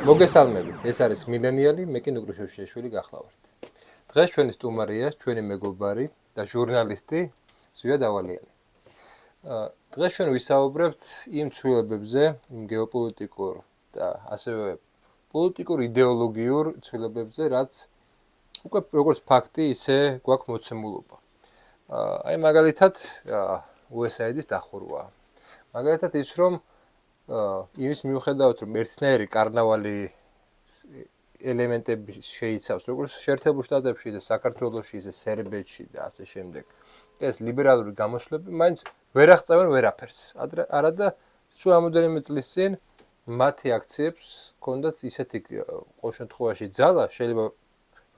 მოგესალმებით, ეს არის მილენიალი, მე კი ნუგრიშევიშვილი გახლავართ. დღეს ჩვენი სტუმარია, ჩვენი მეგობარი და ჟურნალისტი ზვია დავალიანი. დღეს ჩვენ ვისაუბრებთ იმ ცვლილებებზე, იმ გეოპოლიტიკურ და ასევე პოლიტიკურ იდეოლოგიურ ცვლილებებზე, რაც უკვე როგორც ფაქტი, ისე გვაქვს მოცემულობა. აი მაგალითად, USAID-ის დახურვა. მაგალითად ის რომ იმის მიუხედავად რომ ერთნაირი კარნავალი ელემენტები შეიცავს როგორც შეერთებულ შტატებში და საქართველოში და სერბეთში და ასე შემდეგ ეს ლიბერალური გამოსვლები მაინც ვერ აღწევენ ვერაფერს არადა სულ რამოდენიმე წლის წინ მათი აქციებს ჰქონდათ ისეთი ყოველ შემთხვევაში ძალა შეიძლება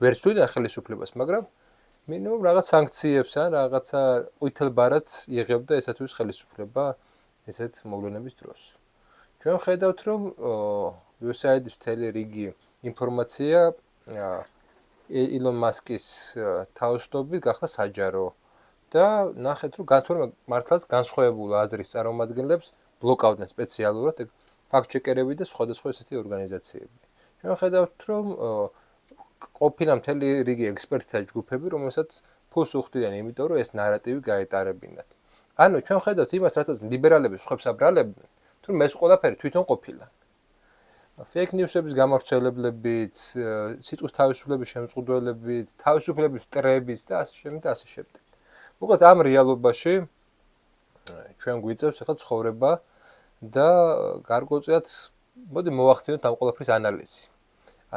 ვერ ცვლიდნენ ხელისუფლებას მაგრამ მინიმუმ რაღაც სანქციებს ან რაღაცა ყვითელ ბარათს იღებდა ესა თუ ის ხელისუფლება ესეთ მოვლენების დროს ჩვენ ხედავთ რომ USAID-ის მთელი რიგი ინფორმაცია ილონ მასკის თავისუფლებით გახდა საჯარო და ნახეთ რომ განთორმა მართლაც განსხვავებული აზრის წარმომადგენლებს ბლოკავდნენ სპეციალურად ფაქტ-ჩეკერები და სხვადასხვა ესეთი ორგანიზაციები. ჩვენ ხედავთ რომ ყოფილა მთელი რიგი ექსპერტთა ჯგუფები რომელსაც ფულს უხდიან იმიტომ რომ ეს ნარატივი გაეტარებინათ. ანუ ჩვენ ხედავთ იმას რასაც ლიბერალები სხვებს აბრალებდნენ თუმცა ეს ყველაფერი თვითონ ყოფილა. Fake news-ების გამავრცელებლებით, სიტყვის თავისუფლების შემწყდველებით, თავისუფლების მტრებით და ასე შემდეგ და ასე შემდეგ. მოკლედ ამ რეალობაში ჩვენ გვიწევს ახლა ცხოვრება და გარკვეულწილად მოდი მოვახდინოთ ამ ყველაფრის ანალიზი.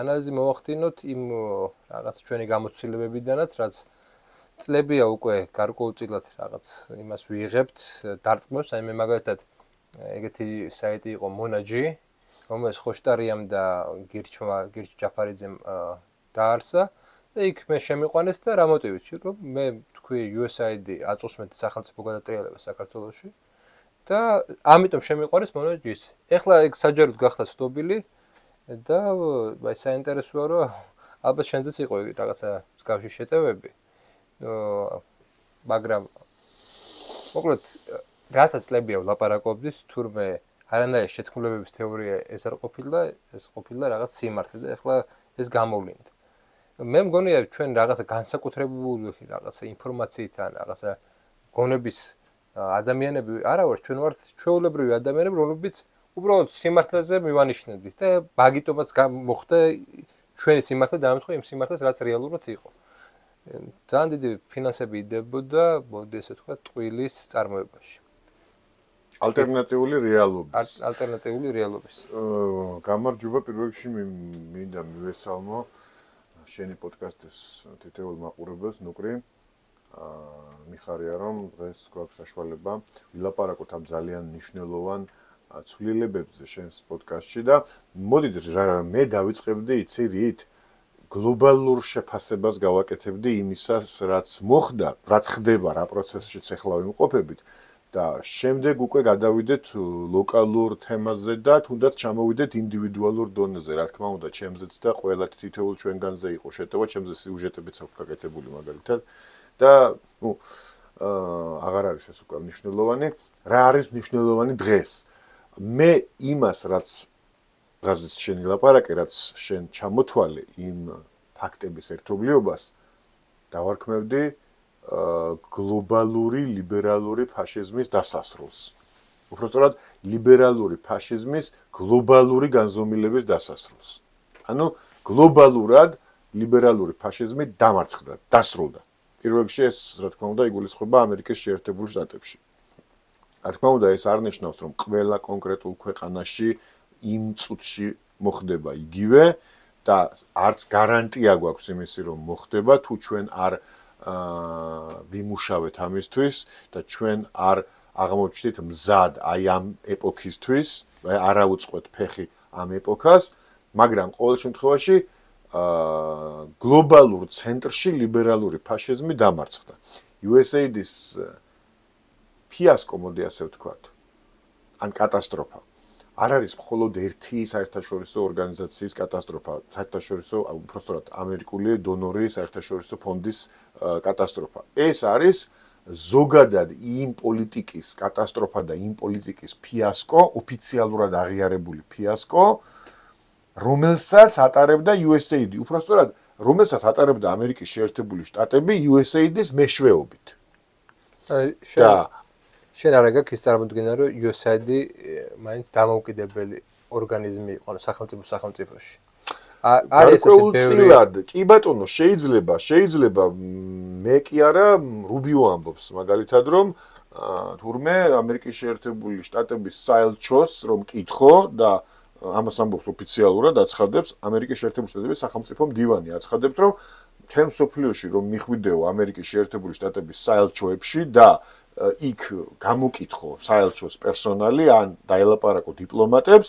ანალიზი მოვახდინოთ იმ რაღაც ჩვენი გამოცდილებებიდანაც, რაც წლებია უკვე გარკვეულწილად რაღაც იმას ვიღებთ, დარწმუნებს, აი მე მაგალითად ეგეთი საიტი იყო Monagy, რომელიც ხოშტარიამ და გირჩ ჯაფარიძემ დაარსა და იქ მე შემიყვანეს და რა მოტივით, რომ მე თქვი USAID აწესმეთ სახელმწიფო გადატრიალებას საქართველოში და ამიტომ შემიყვანეს Monagy-ის. ეხლა ეგ საჯაროდ გახდა ცნობილი და აი საინტერესოა რომ ალბათ შენზეც იყო რაღაცა მსგავსი შეტევები. მაგრამ მოკლედ რასაც წლებია ვლაპარაკობდით, თურმე არანაირი შეთქმულებების თეორია ეს არ ყოფილა, ეს ყოფილა რაღაც სიმართლე და ეხლა ეს გამოვლინდა. მე მგონია ჩვენ რაღაცა განსაკუთრებული რაღაცა ინფორმაციით ან რაღაცა გონების ადამიანები არა ვართ, ჩვენ ვართ ჩვეულებრივი ადამიანები, რომლებიც უბრალოდ სიმართლეზე მივანიშნებდით და მაგიტომაც მოხდა ჩვენი სიმართლე დამეთქვა იმ სიმართლეს, რაც რეალურად იყო. ძალიან დიდი ფინანსები იდებოდა, მოდი ესე ვთქვა, ტყუილის წარმოებაში. ალტერნატიული რეალობის. ალტერნატიული რეალობის. გამარჯობა პირველ რიგში მინდა მივესალმო შენი პოდკასტის თითოეულ მაყურებელს ნუკრი. მიხარია რომ დღეს გვაქვს საშუალება ვილაპარაკოთ ამ ძალიან მნიშვნელოვან ცვლილებებზე შენს პოდკასტში და მოდით მე დავიწყებდი იცი რით გლობალურ შეფასებას გავაკეთებდი იმისას რაც მოხდა, რაც ხდება რა პროცესშიც ახლა ვიმყოფებით. და შემდეგ უკვე გადავიდეთ ლოკალურ თემაზე და თუნდაც ჩამოვიდეთ ინდივიდუალურ დონეზე, რა თქმა უნდა, ჩემზეც და ყველა თითოეულ ჩვენგანზე იყო შეტევა, ჩემზე სიუჟეტებიც აქვს გაკეთებული მაგალითად. და აღარ არის ეს უკვე მნიშვნელოვანი, რა არის მნიშვნელოვანი დღეს. მე იმას, რაზეც შენ ვილაპარაკე, რაც შენ ჩამოთვალე იმ ფაქტების ერთობლიობას, დავარქმევდი გლობალური ლიბერალური ფაშიზმის დასასრულს. უბრალოდ ლიბერალური ფაშიზმის გლობალური განზომილების დასასრულს. ანუ გლობალურად ლიბერალური ფაშიზმი დამარცხდა, დასრულდა. პირველ რიგში ეს, რა თქმა უნდა, იგულისხმება ამერიკის შეერთებულ შტატებში. რა თქმა უნდა, ეს არ ნიშნავს, რომ ყველა კონკრეტულ ქვეყანაში იმ წუთში მოხდება იგივე და არც გარანტია გვაქვს იმისი, რომ მოხდება, თუ ჩვენ არ ვიმუშავეთ ამისთვის და ჩვენ არ აღმოჩნდით მზად აი ამ ეპოქისთვის, არ აუწყოთ ფეხი ამ ეპოქას, მაგრამ ყოველ შემთხვევაში გლობალურ ცენტრში ლიბერალური ფაშიზმი დამარცხდა. USAID-ის ფიასკო, მოდი ასე ვთქვათ, ან კატასტროფა არ არის მხოლოდ ერთი საერთაშორისო ორგანიზაციის კატასტროფა, საერთაშორისო, უბრალოდ ამერიკული დონორი საერთაშორისო ფონდის კატასტროფა. ეს არის ზოგადად იმ პოლიტიკის კატასტროფა და იმ პოლიტიკის ფიასკო, ოფიციალურად აღიარებული ფიასკო, რომელსაც ატარებდა USAID, უпростоრად, რომელსაც ატარებდა ამერიკის შეერთებული შტატები USAID-ის მეშვეობით. შენ არ გაქვს ის წარმოდგენა, რომ USAID მაინც დამოუკიდებელი ორგანიზმი იყო სახელმწიფოში. გარკვეულწილად, კი ბატონო, შეიძლება მე კი არა რუბიო ამბობს, მაგალითად რომ თურმე ამერიკის შეერთებული შტატების საელჩოს რომ კითხო და ამას ამბობს ოფიციალურად აცხადებს ამერიკის შეერთებული შტატების სახელმწიფო მდივანი აცხადებს რომ თემ სოფლიოში რომ მიხვიდეო ამერიკის შეერთებული შტატების საელჩოებში და იქ გამოკითხო საელჩოს პერსონალი ან დაელაპარაკო დიპლომატებს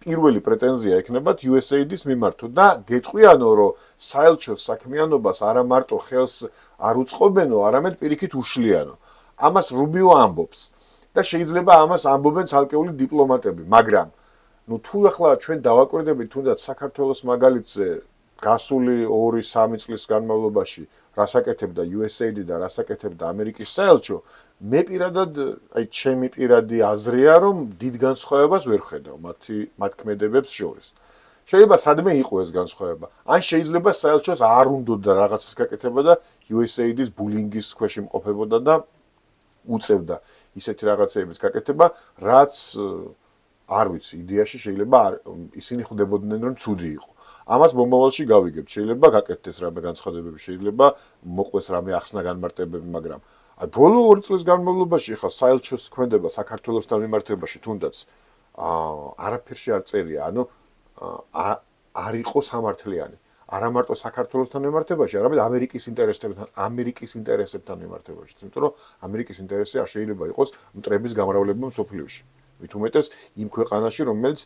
პირველი პრეტენზია ექნებათ USAID-ის მიმართო და გეტყვიანო რომ საელჩოს საქმიანობას არა მარტო ხელს არ უწყობენო, არამედ პირიქით უშლიანო. ამას რუბიო ამბობს და შეიძლება ამას ამბობენ ცალკეული დიპლომატები, მაგრამ თუ ახლა ჩვენ დავაკვირდებით თუნდაც საქართველოს მაგალითზე გასული 2-3 წლის განმავლობაში რასაკეთებდა USAID და რასაკეთებდა ამერიკის საელჩო, მე პირადად, ჩემი პირადი აზრია, რომ დიდ განსხვავებას ვერ ხედავ მათ ქმედებებს შორის. შეიძლება სადმე იყო ეს განსხვავება. ან შეიძლება საელჩოს არ უნდოდა რაღაცას გაკეთება და USAID-ის ბულინგის ქვეშ იმყოფებოდა და უწევდა ისეთი რაღაცეების გაკეთება, რაც არ ვიცი, იდეაში შეიძლება ისინი ხვდებოდნენ რომ ცუდი იყო. ამას მომავალში გავიგებთ, შეიძლება გაკეთდეს რამე განცხადებები, შეიძლება მოყვეს რამე ახსნა განმარტებები, მაგრამ ბოლო 2 წლის განმავლობაში ხა საელჩოს ქმედება საქართველოსთან მიმართებაში თუნდაც არაფერში არ წერია, ანუ არ იყო სამართლიანი. არა მარტო საქართველოსთან მიმართებაში, არამედ ამერიკის ინტერესებთან მიმართებაში, იმიტომ რომ ამერიკის ინტერესი არ შეიძლება იყოს მტრების გამრავლება მსოფლიოში. მით უმეტეს იმ ქვეყანაში, რომელიც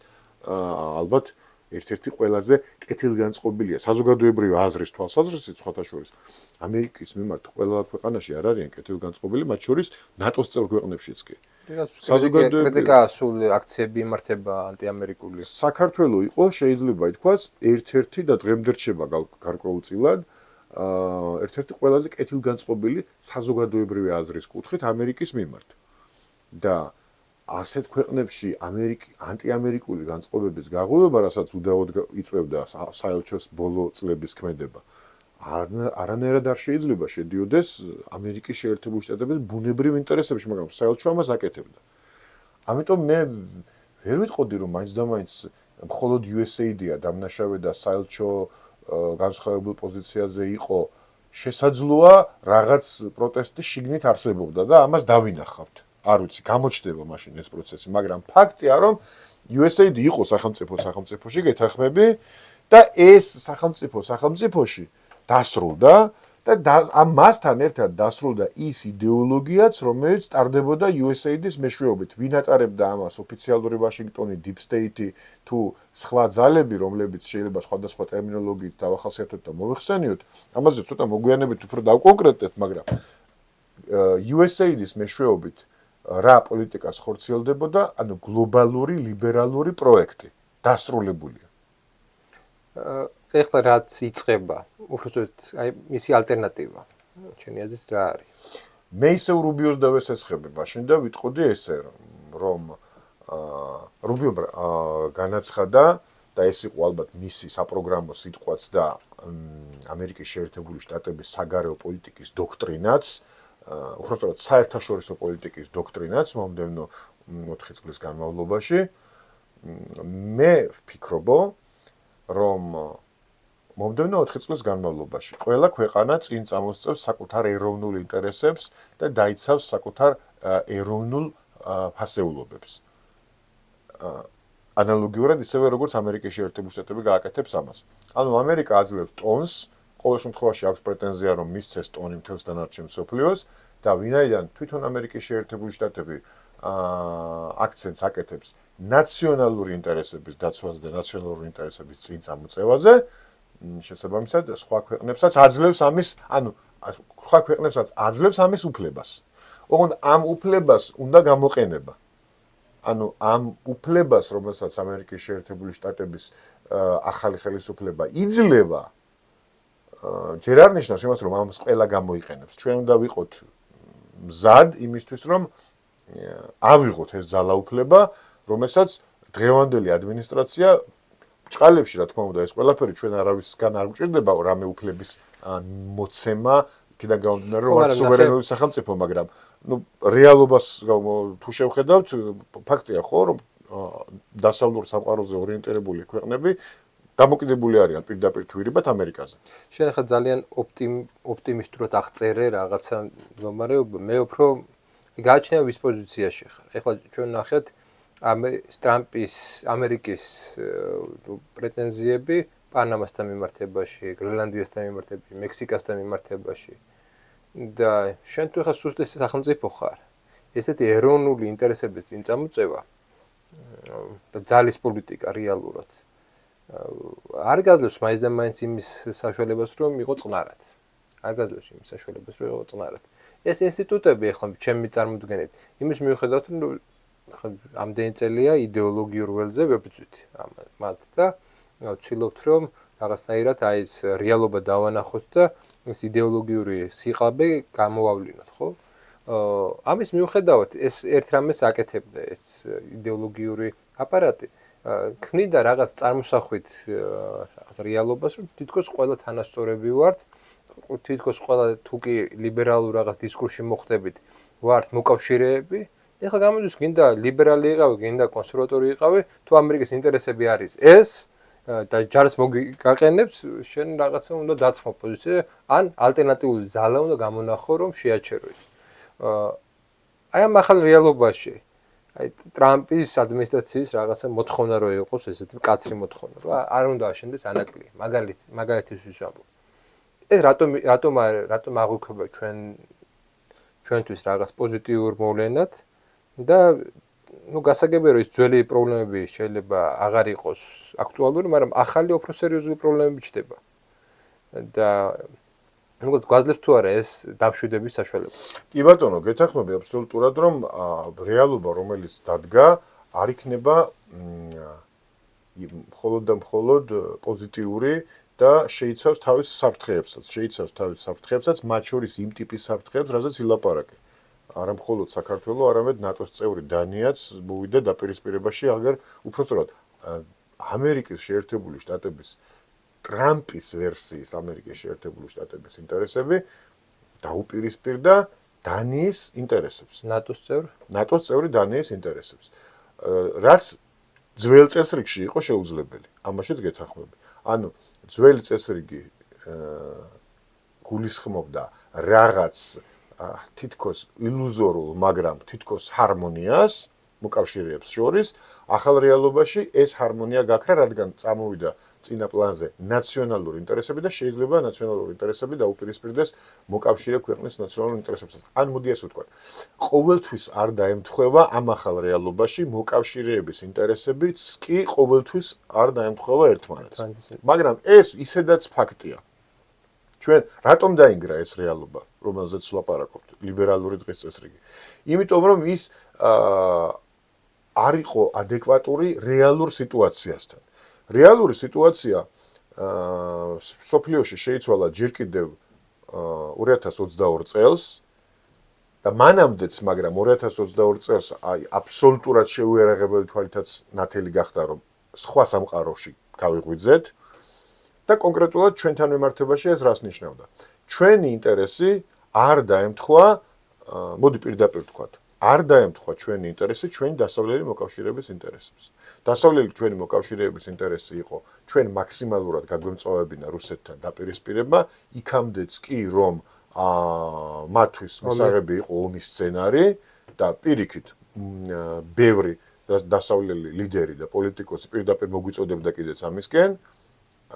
ალბათ ერთ-ერთი ყველაზე კეთილგანწყობილია საზოგადოებრივი აზრის თვალსაზრისით სხვათაშორის ამერიკის მიმართ ყველა ქვეყანაში არ არიან კეთილგანწყობილი, მათ შორის ნატოს წევრ ქვეყნებშიც კი. საზოგადოებრივი კრიტიკა სულ აქციები იმართება ანტიამერიკული. საქართველო იყო შეიძლება ითქვას ერთ-ერთი და დღემდე რჩება გარკვეულწილად ერთ-ერთი ყველაზე კეთილგანწყობილი საზოგადოებრივი აზრის კუთხით ამერიკის მიმართ. და ასეთ ქვეყნებში ანტიამერიკული განწყობების გაღვივება, რასაც უდაოდ იწვევდა საელჩოს ბოლო წლების ქმედება, არანაირად არ შეიძლება შედიოდეს ამერიკის შეერთებული შტატების ბუნებრივ ინტერესებში, მაგრამ საელჩო ამას აკეთებდა. ამიტომ მე ვერ ვიტყოდი, რომ მაინც და მაინც მხოლოდ USAID-ია დამნაშავე და საელჩო განსხვავებულ პოზიციაზე იყო, შესაძლოა რაღაც პროტესტი შიგნით არსებობდა და ამას დავინახავთ. არ ვიცი, გამოჩნდება მაშინ ეს პროცესი, მაგრამ ფაქტია, რომ USAID იყო სახელმწიფოში გეთანხმები და ეს სახელმწიფოში დასრულდა და მასთან ერთად დასრულდა ის იდეოლოგიაც, რომელიც ტარდებოდა USAID-ის მეშვეობით. ვინ ატარებდა ამას ოფიციალური ვაშინგტონი, Deep State თუ სხვა ძალები, რომლებიც შეიძლება სხვადასხვა ტერმინოლოგიით დავახასიათოთ და მოიხსენიოთ, ამაზე ცოტა მოგვიანებით უფრო დავკონკრეტეთ, მაგრამ USAID-ის მეშვეობით რა პოლიტიკას ხორციელდებოდა, ანუ გლობალური ლიბერალური პროექტი დასრულებულია. ეხლა რაც იწყება, უბრალოდ აი მისი ალტერნატივა. ჩემი აზრით რა არის? მე ისევ რუბიოს დავესესხები მაშინ და ვიტყოდი ესე, რომ რუბიო განაცხადა და ეს იყო ალბათ მისი საპროგრამო სიტყვაც და ამერიკის შეერთებული შტატების საგარეო პოლიტიკის დოქტრინაც, უბრალოდ საერთაშორისო პოლიტიკის დოქტრინაც მომდევნო 4 წლის განმავლობაში. მე ვფიქრობ, რომ მომდევნო 4 წლის განმავლობაში ყველა ქვეყანა წინ წამოსწევს საკუთარ ეროვნულ ინტერესებს და დაიცავს საკუთარ ეროვნულ ფასეულობებს. ანალოგიურად ისევე როგორც ამერიკის შეერთებული შტატები გააკეთებს ამას. ანუ ამერიკა აძლევს ტონს, ყოველ შემთხვევაში აქვს პრეტენზია, რომ მისცეს ტონი მთელს დანარჩენ მსოფლიოს და ვინაიდან თვითონ ამერიკის შეერთებული შტატები აქცენტს აკეთებს ნაციონალური ინტერესების დაცვაზე და ნაციონალური ინტერესების წინ წამოწევაზე, შესაბამისად სხვა ქვეყნებსაც აძლევს ამის უფლებას. ოღონდ ამ უფლებას უნდა გამოყენება. ანუ ამ უფლებას, რომელსაც ამერიკის შეერთებული შტატების ახალი ხელისუფლება იძლევა, ჯერ არ ნიშნავს იმას, რომ ამას ყველა გამოიყენებს. ჩვენ უნდა ვიყოთ მზად იმისთვის, რომ ავიღოთ ეს ძალაუფლება, რომელსაც დღევანდელი ადმინისტრაცია ჭყალებში რა თქმა უნდა ეს ყველაფერი ჩვენ არავისგან არ გვჭირდება რამე უფლების მოცემა კიდე გამომდინარე რომ არის სუვერენული სახელმწიფო მაგრამ ну რეალობას თუ შევხედავთ ფაქტია ხო რომ დასავლურ სამყაროზე ორიენტირებული ქვეყნები დამოკიდებული არიან პირდაპირ თუ ირიბად ამერიკაზე. შენ ახლა ძალიან ოპტიმისტურად აღწერე რაღაცა მდგომარეობა. მე უფრო გააჩნია ვის პოზიციაში ხარ. ახლა ჩვენ ნახეთ ტრამპის ამერიკის პრეტენზიები პანამასთან მიმართებაში, გრენლანდიასთან მიმართებაში, მექსიკასთან მიმართებაში. და შენ თუ ახლა სუსტი სახელმწიფო ხარ. ესეთი ეროვნული ინტერესების წინ წამოწევა და ძალის პოლიტიკა რეალურად არ გაძლევს მაინც და მაინც იმის საშუალებას რომ იყო წყნარად. არ გაძლევს იმის საშუალებას რომ იყო წყნარად. ეს ინსტიტუტები ახლა ჩემი წარმოდგენით იმის მიუხედავად რომ ამდენი წელია იდეოლოგიურ ველზე ვებრძვით მათ და ვცდილობთ რომ რაღაცნაირად აი ეს რეალობა დავანახოთ და ეს იდეოლოგიური სიყალბე გამოვავლინოთ, ხო? ამის მიუხედავად ეს ერთ რამეს აკეთებდა ეს იდეოლოგიური აპარატი ქმნიდა რაღაც წარმოსახვით რაღაც რეალობას რომ თითქოს ყველა თანასწორები ვართ თითქოს ყველა თუკი ლიბერალურ რაღაც დისკურსში მოხდებით ვართ მოკავშირეები ეხლა გამოდის გინდა ლიბერალი იყავი გინდა კონსერვატორი იყავი თუ ამერიკის ინტერესები არის ეს და ჯარს მოგაყენებს შენ რაღაცა უნდა დათმო პოზიცია ან ალტერნატიული ზალა უნდა გამონახო რომ შეაჩერო ის აი ამ ახალ რეალობაში აი ტრამპის ადმინისტრაციის რაღაცა მოთხოვნა რო იყოს ესეთი კაცრი მოთხოვნა რა არ უნდა აშენდეს ანაკლია მაგალითისთვის ვამბობ ეს რატომ აღვიქვება ჩვენთვის რაღაც პოზიტიურ მოვლენად და ну გასაგებია რომ ის ძველი პრობლემები შეიძლება აღარ იყოს აქტუალური მაგრამ ახალი უფრო სერიოზული პრობლემები ჩდება და ну გვაძლევს თუ არა ეს დამშვიდების საშუალება კი ბატონო გეთანხმები აბსოლუტურად რომ რეალობა რომელიც დადგა არ იქნება მხოლოდ და მხოლოდ პოზიტიური და შეიცავს თავის საფრთხეებსაც მათ შორის იმ ტიპის საფრთხეებს რაზეც ილაპარაკე არა მხოლოდ საქართველოს არამედ ნატოს წევრი დანიაც მოვიდა დაპირისპირებაში აგერ უпростоრად ამერიკის შეერთებული შტატების ტრამპის ვერსიის ამერიკის შეერთებული შტატების ინტერესები დაუპირისპირდა დანიის ინტერესებს ნატოს წევრი დანიის ინტერესებს რაც ძველ წესრიგში იყო შეუძლებელი ამაშიც გეთანხმები ანუ ძველი წესრიგი გულისხმობდა რაღაც თითქოს ილუზორულ, მაგრამ თითქოს ჰარმონიას მოკავშირეებს შორის, ახალ რეალობაში ეს ჰარმონია გაქრა, რადგან წამოვიდა წინა პლანზე ნაციონალური ინტერესები და შეიძლება ნაციონალური ინტერესები დაუპირისპირდეს მოკავშირე ქვეყნის ნაციონალურ ინტერესებსაც. ან მოდი ასე ვთქვათ, ყოველთვის არ დაემთხვევა ამ ახალ რეალობაში მოკავშირეების ინტერესებიც კი ყოველთვის არ დაემთხვევა ერთმანეთს. მაგრამ ეს ისედაც ფაქტია. ჩვენ რატომ დაინგრა ეს რეალობა, რომელზეც ვლაპარაკობთ, ლიბერალური დღის წესრიგი? იმიტომ რომ ის არ იყო ადეკვატური რეალურ სიტუაციასთან. რეალური სიტუაცია სოფლიოში შეიცვალა ჯერ კიდევ 2022 წელს და მანამდეც, მაგრამ 2022 წელს აი აბსოლუტურად შეუერაღებელი თვალითაც ნათელი გახდა, რომ სხვა სამყაროში გავიღვიძეთ და კონკრეტულად ჩვენთან მიმართებაში ეს რას ნიშნავდა? ჩვენი ინტერესი არ დაემთხვა, მოდი პირდაპირ ვთქვათ, არ დაემთხვა ჩვენი ინტერესი ჩვენი დასავლელი მოკავშირეების ინტერესებს. დასავლელი ჩვენი მოკავშირეების ინტერესი იყო ჩვენ მაქსიმალურად გაგვემწვავებინა რუსეთთან დაპირისპირება, იქამდეც კი რომ მათთვის მოსაღები იყო ომის სცენარი და პირიქით ბევრი დასავლელი ლიდერი და პოლიტიკოსი პირდაპირ მოგვიწოდებდა კიდეც ამისკენ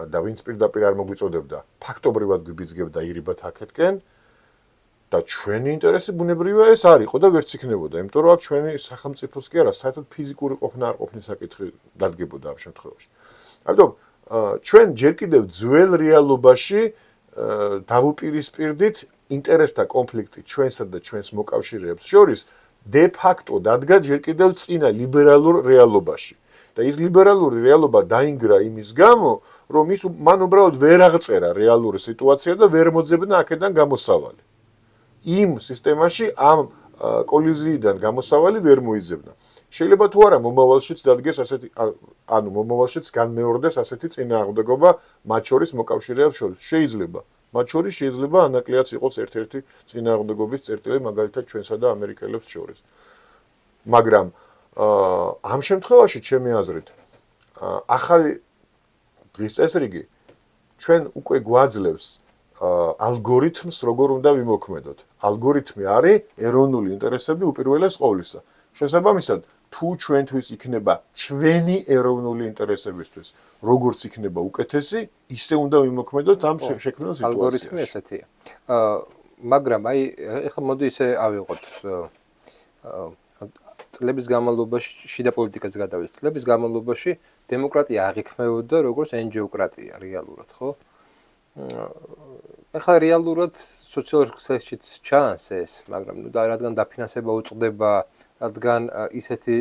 და ვინც პირდაპირ არ მოგვიწოდებდა, ფაქტობრივად გვიბიძგებდა ირიბად აქეთკენ და ჩვენი ინტერესი ბუნებრივია ეს არ იყო და ვერც იქნებოდა, იმიტომ რომ აქ ჩვენი სახელმწიფოს კი არა, საერთოდ ფიზიკური ყოფნა არ ყოფნის საკითხი დადგებოდა ამ შემთხვევაში. ამიტომ ჩვენ ჯერ კიდევ ძველ რეალობაში დავუპირისპირდით ინტერესთა კონფლიქტი ჩვენსა და ჩვენს მოკავშირეებს შორის დე ფაქტო დადგა ჯერ კიდევ წინა ლიბერალურ რეალობაში. და ის ლიბერალური რეალობა დაინგრა იმის გამო, რომ ის მან უბრალოდ ვერ აღწერა რეალური სიტუაცია და ვერ მოძებნა აქედან გამოსავალი. იმ სისტემაში ამ კოლიზიიდან გამოსავალი ვერ მოიძებნა. შეიძლება თუ არა მომავალშიც დადგეს ასეთი ანუ მომავალშიც განმეორდეს ასეთი წინააღმდეგობა მათ შორის მოკავშირეებს შორის. შეიძლება. მათ შორის შეიძლება ანაკლიაც იყოს ერთ-ერთი წინააღმდეგობის წერტილი მაგალითად ჩვენსა და ამერიკელებს შორის. მაგრამ ამ შემთხვევაში ჩემი აზრით ახალი დღის წესრიგი ჩვენ უკვე გვაძლევს ალგორითმს როგორ უნდა ვიმოქმედოთ. ალგორითმი არის ეროვნული ინტერესები უპირველეს ყოვლისა. შესაბამისად, თუ ჩვენთვის იქნება ჩვენი ეროვნული ინტერესებისთვის, როგორც იქნება უკეთესი, ისე უნდა ვიმოქმედოთ ამ შექმნილ სიტუაციაში. ალგორითმი ესეთია. მაგრამ აი ეხლა მოდი ისე ავიღოთ წლების განმავლობაში შიდა პოლიტიკას გადავიდეთ. წლების განმავლობაში დემოკრატია აღიქმებოდა როგორც ენჯიოკრატია რეალურად, ხო? ეხლა რეალურად სოციალურ ქსელშიც ჩანს ეს, მაგრამ რადგან დაფინანსება უწყდება, რადგან ისეთი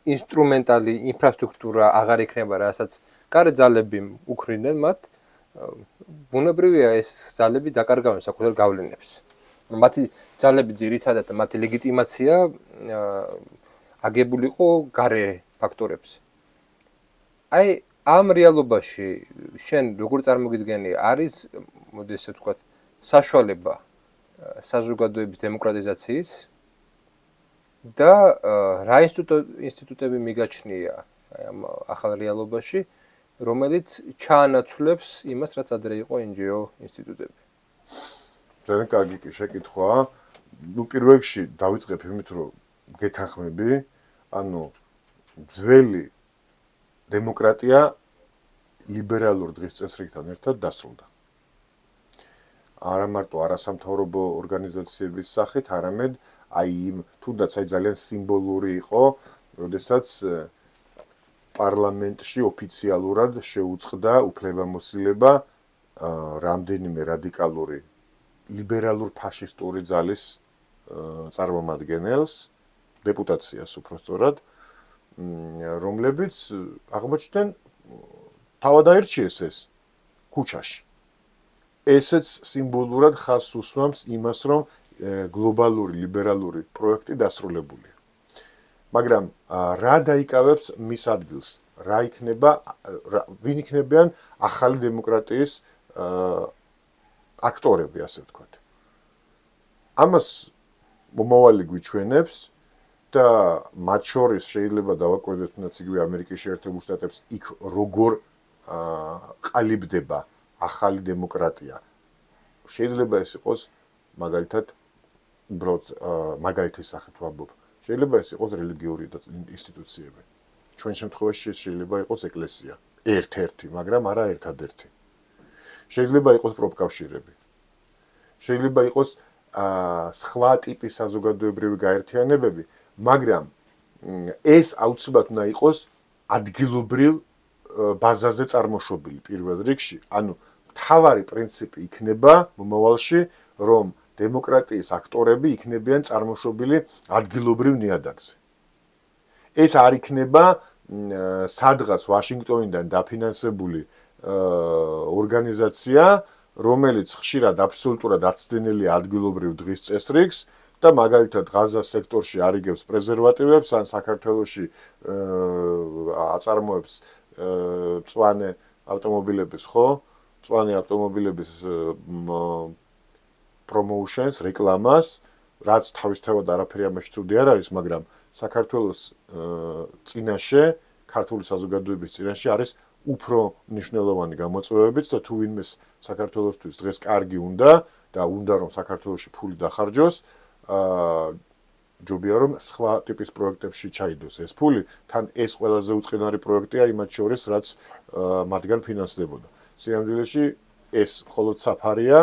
ინსტრუმენტალი ინფრასტრუქტურა აღარ იქნება, რასაც გარე ძალები უკრინენ მათ, ბუნებრივია ეს ძალები დაკარგავენ საკუთარ გავლენებს. მათი ძალები ძირითადად მათი ლეგიტიმაცია აგებული იყო გარე ფაქტორებზე. აი ამ რეალობაში შენ როგორ წარმოგიდგენი არის მოდი ესე ვთქვათ საშუალება საზოგადოების დემოკრატიზაციის და რა ინსტიტუტები მიგაჩნია ამ ახალ რეალობაში რომელიც ჩაანაცვლებს იმას რაც ადრე იყო NGO ინსტიტუტები. ძალიან კარგი შეკითხვაა. პირველ რიგში დავიწყებ იმით რომ გეთანხმები, ანუ ძველი დემოკრატია ლიბერალურ დღის წესრიგთან ერთად დასრულდა. არა მარტო არასამთავრობო ორგანიზაციების სახით, არამედ აი იმ თუნდაც აი ძალიან სიმბოლური იყო, როდესაც პარლამენტში ოფიციალურად შეუწყდა უფლებამოსილება რამდენიმე რადიკალური ლიბერალურ ფაშისტური ძალის წარმომადგენელს, დეპუტაციას უпростоრად, რომლებიც აღმოჩნდნენ თავად აირჩიეს ეს ქუჩაში. ესეც სიმბოლურად ხაზს უსვამს იმას, რომ გლობალური ლიბერალური პროექტი დასრულებულია. მაგრამ რა დაიკავებს მის ადგილს? რა იქნება, ვინ იქნებიან ახალი დემოკრატიის აქტორები, ასე ვთქვათ. ამას მომავალი გვიჩვენებს და მათ შორის შეიძლება დავაკვირდეთ თუნდაც იგივე ამერიკის შეერთებულ შტატებს იქ როგორ ყალიბდება ახალი დემოკრატია. შეიძლება ეს იყოს მაგალითად უბრალოდ მაგალითის სახით ვამბობ. შეიძლება ეს იყოს რელიგიური ინსტიტუციები. ჩვენ შემთხვევაში შეიძლება იყოს ეკლესია, ერთ-ერთი, მაგრამ არა ერთადერთი. შეიძლება იყოს პროფკავშირები. შეიძლება იყოს სხვა ტიპის საზოგადოებრივი გაერთიანებები, მაგრამ ეს აუცილებლად უნდა იყოს ადგილობრივ ბაზაზე წარმოშობილი პირველ რიგში. ანუ მთავარი პრინციპი იქნება მომავალში, რომ დემოკრატიის აქტორები იქნებიან წარმოშობილი ადგილობრივ ნიადაგზე. ეს არ იქნება სადღაც ვაშინგტონიდან დაფინანსებული ორგანიზაცია, რომელიც ხშირად აბსოლუტურად აცდენელია ადგილობრივ დღის წესრიგს და მაგალითად ღაზას სექტორში არიგებს პრეზერვატივებს ან საქართველოში აწარმოებს მწვანე ავტომობილების, ხო? მწვანე ავტომობილების პრომოუშენს, რეკლამას, რაც თავისთავად არაფერი ამაში ცუდი არ არის, მაგრამ საქართველოს წინაშე, ქართული საზოგადოების წინაშე არის უფრო მნიშვნელოვანი გამოწვევებიც და თუ ვინმეს საქართველოსთვის დღეს კარგი უნდა და უნდა რომ საქართველოში ფული დახარჯოს, ჯობია რომ სხვა ტიპის პროექტებში ჩაიდოს ეს ფული, თან ეს ყველაზე უწყინარი პროექტია იმათ შორის, რაც მათგან ფინანსდებოდა. სინამდვილეში ეს მხოლოდ საფარია,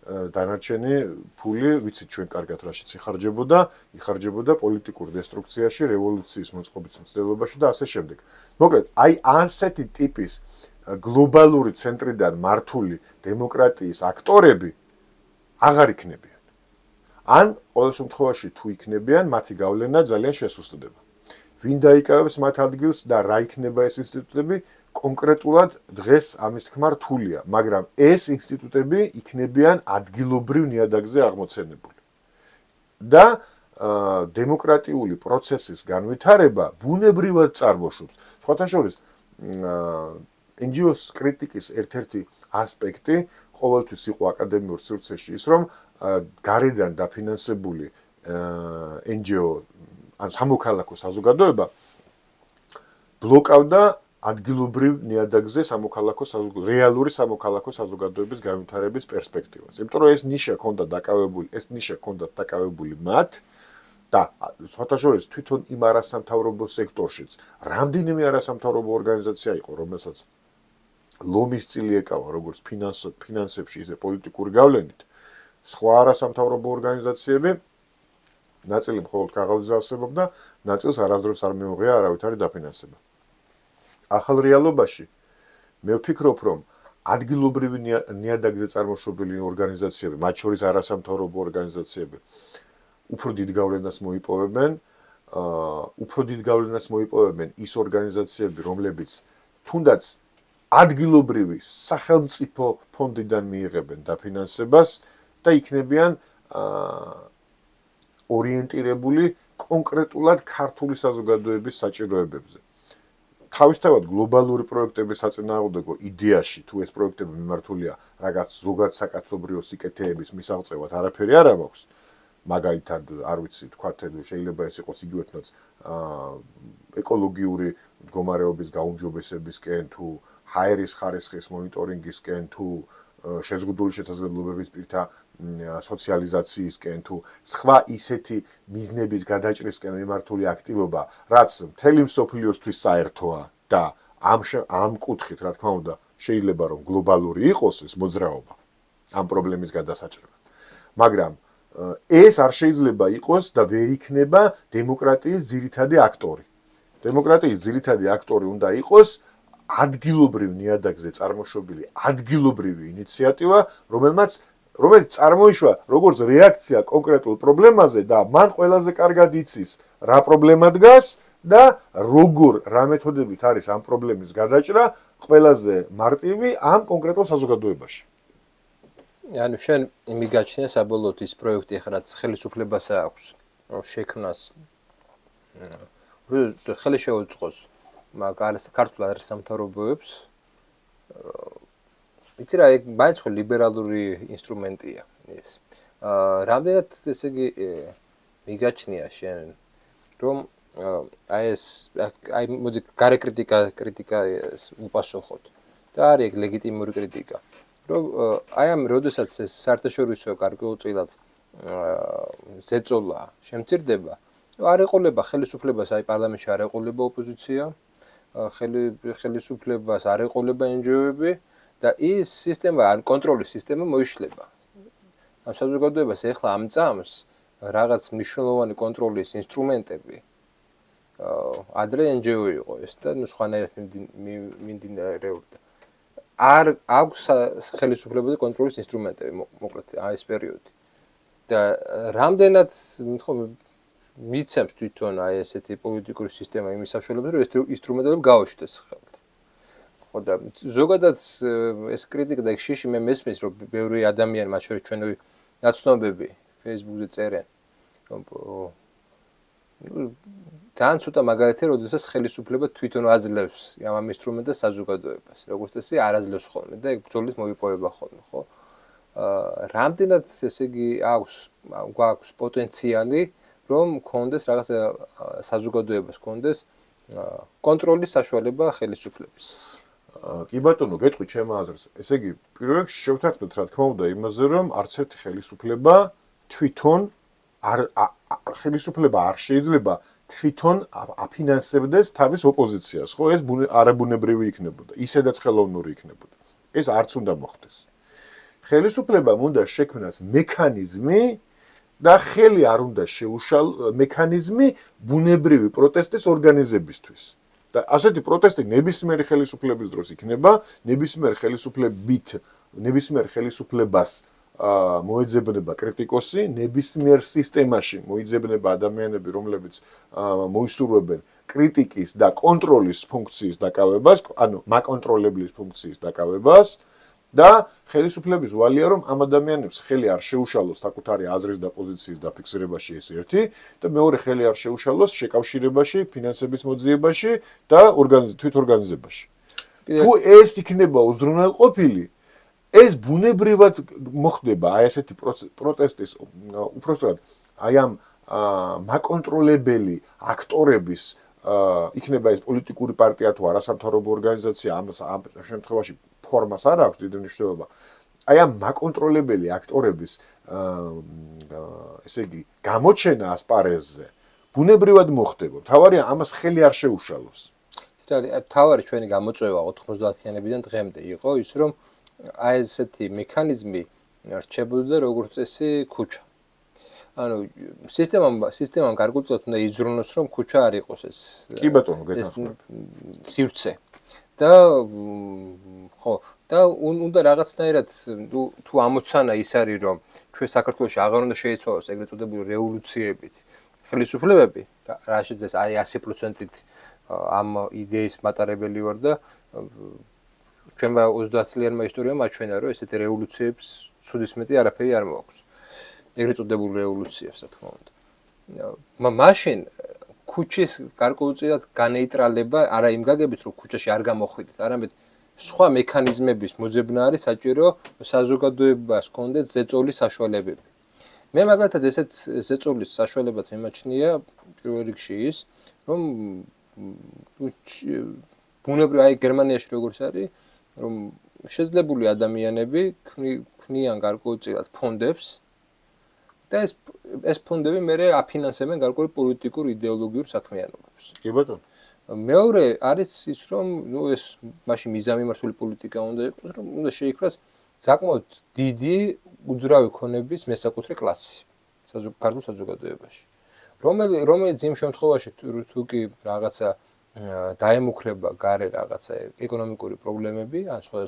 დანარჩენი ფული, ვიცით ჩვენ კარგად რაშიც იხარჯებოდა პოლიტიკურ დესტრუქციაში, რევოლუციის მოწყობის მცდელობაში და ასე შემდეგ. მოკლედ, აი ასეთი ტიპის გლობალური ცენტრიდან მართული დემოკრატიის აქტორები აღარ იქნებიან. ან ყოველ შემთხვევაში თუ იქნებიან, მათი გავლენა ძალიან შესუსტდება. ვინ დაიკავებს მათ ადგილს და რა იქნება ეს ინსტიტუტები, კონკრეტულად დღეს ამის თქმა რთულია, მაგრამ ეს ინსტიტუტები იქნებიან ადგილობრივ ნიადაგზე აღმოცენებული. და დემოკრატიული პროცესის განვითარება ბუნებრივად წარმოშობს. სხვათა შორის NGO-ს კრიტიკის ერთ-ერთი ასპექტი ყოველთვის იყო აკადემიურ სივრცეში ის, რომ გარედან დაფინანსებული NGO ან სამოქალაქო საზოგადოება ბლოკავდა ადგილობრივ ნიადაგზე რეალური სამოქალაქო საზოგადოების განვითარების პერსპექტივას. იმიტომ რომ ეს ნიშა ჰქონდა დაკავებული მათ და სხვათა შორის თვითონ იმ არასამთავრობო სექტორშიც რამდენიმე არასამთავრობო ორგანიზაცია იყო, რომელსაც ლომის წილი ეკავა როგორც ფინანსებში, ისე პოლიტიკური გავლენით. სხვა არასამთავრობო ორგანიზაციები ნაწილი მხოლოდ ქაღალდზე არსებობდა, ნაწილს არასდროს არ მიუღია არავითარი დაფინანსება. ახალ რეალობაში მე ვფიქრობ, რომ ადგილობრივი ნიადაგზე წარმოშობილი ორგანიზაციები, მათ შორის არასამთავრობო ორგანიზაციები, უფრო დიდ გავლენას მოიპოვებენ ის ორგანიზაციები, რომლებიც თუნდაც ადგილობრივი სახელმწიფო ფონდიდან მიიღებენ დაფინანსებას და იქნებიან ორიენტირებული კონკრეტულად ქართული საზოგადოების საჭიროებებზე. თავისთავად გლობალური პროექტების საწინააღმდეგო იდეაში თუ ეს პროექტები მიმართულია რაღაც ზოგად საკაცობრიო სიკეთეების მისაღწევად არაფერი არ მაქვს. მაგალითად, არ ვიცი, თქვათ, შეიძლება ეს იყოს იგივეთნაც ეკოლოგიური მდგომარეობის გაუმჯობესებისკენ თუ ჰაერის ხარისხის მონიტორინგისკენ თუ შეზღუდული შესაძლებლობების პირთა სოციალიზაციისკენ თუ სხვა ისეთი მიზნების გადაჭრისკენ მიმართული აქტივობა, რაც მთელი მსოფლიოსთვის საერთოა და ამ კუთხით, რა თქმა უნდა, შეიძლება რომ გლობალური იყოს ეს მოძრაობა ამ პრობლემის გადასაჭრელად. მაგრამ ეს არ შეიძლება იყოს და ვერ იქნება დემოკრატიის ძირითადი აქტორი. დემოკრატიის ძირითადი აქტორი უნდა იყოს ადგილობრივ ნიადაგზე წარმოშობილი ადგილობრივი ინიციატივა, რომელიც წარმოიშვა როგორც რეაქცია კონკრეტულ პრობლემაზე და მან ყველაზე კარგად იცის რა პრობლემა დგას და რა მეთოდებით არის ამ პრობლემის გადაჭრა ყველაზე მარტივი ამ კონკრეტულ საზოგადოებაში. ანუ შენ მიგაჩნია საბოლოოდ ის პროექტი, რაც ხელისუფლებას აქვს შექმნას ხელი შეუწყოს ქართულ არასამთავრობოებს. იცი რა, ეგ მაინც ხო ლიბერალური ინსტრუმენტია ეს. რამდენად ესე იგი მიგაჩნია შენ რომ აი მოდი გარე კრიტიკა უპასუხოთ და არის ეგ ლეგიტიმური კრიტიკა. რომ აი ამ როდესაც ეს საერთაშორისო გარკვეულწილად ზეწოლა შემცირდება, არ ეყოლება ხელისუფლებას, აი პარლამენტში არ ეყოლება ოპოზიცია, ხელისუფლებას არ ეყოლება NGO-ები და ის სისტემა, ან კონტროლის სისტემა მოიშლება. ამ საზოგადოებას ეხლა ამწამს რაღაც მნიშვნელოვანი კონტროლის ინსტრუმენტები. ადრე NGO იყო ეს და სხვანაირად მიმდინარეობდა. არ აქვს ხელისუფლებაზე კონტროლის ინსტრუმენტები, მოკლედ ეს პერიოდი. და რამდენად მიცემს თვითონ აი ესეთი პოლიტიკური სისტემა იმის საშუალებას, რომ ეს ინსტრუმენტები გაუშვდეს ხელთ. ხო და ზოგადად ეს კრიტიკა და შიში მე მესმის, რომ ბევრი ადამიანი, მათ შორის ჩვენი ნაცნობები Facebook-ზე წერენ, რომ ძალიან ცოტა მაგალითია, როდესაც ხელისუფლება თვითონ აძლევს ამ ინსტრუმენტებს საზოგადოებას, როგორც ესე არ აძლევს ხოლმე და ეგ ბრძოლით მოიპოვება ხოლმე, ხო? რამდენად ესე იგი გვაქვს პოტენციალი, რომ გქონდეს რაღაც საზოგადოებას გქონდეს კონტროლის საშუალება ხელისუფლების. კი ბატონო, გეტყვი ჩემ აზრს. ესე იგი, პირველ რიგში შევთანხმდეთ, რა თქმა უნდა, იმაზე, რომ არც ერთი ხელისუფლება თვითონ ხელისუფლება არ შეიძლება თვითონ აფინანსებდეს თავის ოპოზიციას, ხო? ეს არაბუნებრივი იქნებოდა, ისედაც ხელოვნური იქნებოდა. ეს არც უნდა მოხდეს. ხელისუფლებამ უნდა შექმნას მექანიზმი და ხელი არ უნდა შეუშალოს მექანიზმი ბუნებრივი პროტესტის ორგანიზებისთვის. და ასეთი პროტესტი ნებისმიერი ხელისუფლების დროს იქნება, ნებისმიერ ხელისუფლებას მოეძებნება კრიტიკოსი, ნებისმიერ სისტემაში მოიძებნება ადამიანები, რომლებიც მოისურვებენ კრიტიკის და კონტროლის ფუნქციის დაკავებას, ანუ მაკონტროლებლის ფუნქციის დაკავებას და ხელისუფლების ვალია რომ ამ ადამიანებს ხელი არ შეუშალოს საკუთარი აზრის და პოზიციის დაფიქსირებაში ეს ერთი და მეორე ხელი არ შეუშალოს შეკავშირებაში, ფინანსების მოძიებაში და თვითორგანიზებაში. თუ ეს იქნება უზრუნველყოფილი, ეს ბუნებრივად მოხდება აი ესეთი პროტესტის უпростоად აი ამ მაკონტროლებელი აქტორების იქნება ეს პოლიტიკური პარტია თუ არასამთავრობო ორგანიზაცია ამ შემთხვევაში ფორმას არ აქვს დიდი მნიშვნელობა. აი ამ მაკონტროლებელი აქტორების ესე იგი გამოჩენა ასპარეზზე ბუნებრივად მოხდება. თავარია ამას ხელი არ შეუშალოს. თავარი ჩვენი გამოწვევა 90-იანებიდან დღემდე იყო ის რომ აი ესეთი მექანიზმი რჩებოდა როგორც წესი ქუჩა. ანუ სისტემამ გარკვეულწილად უნდა იზრუნოს რომ ქუჩა არ იყოს ეს. კი ბატონო, გეთანხმები. სივრცე. და ხო, და უნდა რაღაცნაირად თუ ამოცანა ის არის რომ ჩვენ საქართველოში აღარ უნდა შეიცვალოს ეგრეთ წოდებული რევოლუციებით ხელისუფლებები, რაშიც ეს აი 100%-ით ამ იდეის მატარებელი ვარ და ჩვენმა 30 წლიანმა ისტორიამ აჩვენა რომ ესეთი რევოლუციებს ცუდისმეტი არაფერი არ მოაქვს. ეგრეთ წოდებულ რევოლუციებს, რა თქმა უნდა. მაშინ ქუჩის გარკვეულწილად განეიტრალება არა იმ გაგებით რომ ქუჩაში არ გამოხვიდეთ, არამედ სხვა მექანიზმების მოძებნა არის საჭირო საზოგადოებას კონდეთ ზეწოლის საშუალებები. მე მაგალითად ესეთ ზეწოლის საშუალებად მემაჩნია პირველ რიგში ის რომ ბუნებრივად აი გერმანიაში როგორც არის რომ შეძლებული ადამიანები ქმნიან გარკვეულწილად ფონდებს და ეს ფონდები მერე აფინანსებენ გარკვეულ პოლიტიკურ იდეოლოგიურ საქმიანობებს. კი ბატონო. მეორე არის ის რომ ეს მაშინ მიზანმიმართული პოლიტიკა უნდა იყოს რომ უნდა შეიქმნას საკმაოდ დიდი უძრავი ქონების მესაკუთრე კლასი ქართულ საზოგადოებაში. რომელიც იმ შემთხვევაში თუ კი რაღაცა დაემუქრება გარე რაღაცა ეკონომიკური პრობლემები ან სხვა